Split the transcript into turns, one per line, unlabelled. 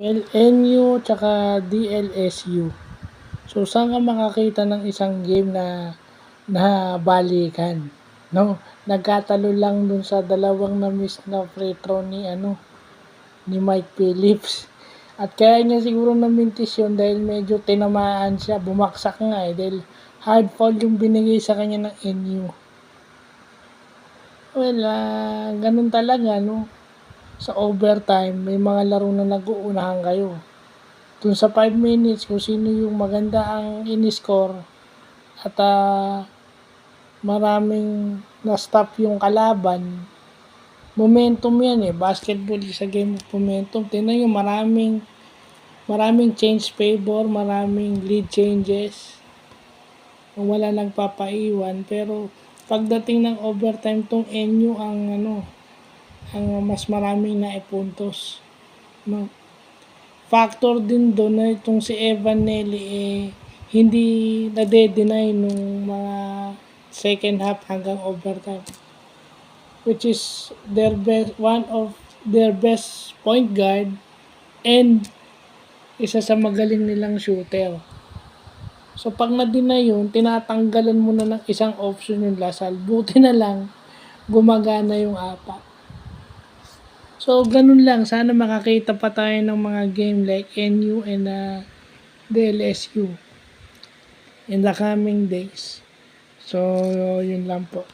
LNU tsaka DLSU. So, saan ka makakita ng isang game na balikan, 'no? Nagkatalo lang dun sa dalawang na-miss na free throw ni Mike Phillips. At kaya niya siguro namintis yun dahil medyo tinamaan siya, bumaksak nga dahil hard foul yung binigay sa kanya ng NU. Well, ganun talaga, no? Sa overtime, may mga laro na nag-uunahan kayo. Dun sa 5 minutes, kung sino yung maganda ang in-score at maraming na-stop yung kalaban, momentum yan basketball is a game of momentum. Tingnan nyo, maraming change favor, maraming lead changes, wala nagpapaiwan, pero pagdating ng overtime, tong NU ang mas maraming naipuntos, no? Factor din doon na itong si Evan Nelly hindi nade-deny nung mga second half hanggang overtime, which is one of their best point guard and isa sa magaling nilang shooter. So pag na-deny yun, tinatanggalan mo na ng isang option yung Lasal. Buti na lang gumagana yung apat. So, ganun lang. Sana makakita pa tayo ng mga game like NU and DLSU in the coming days. So, yun lang po.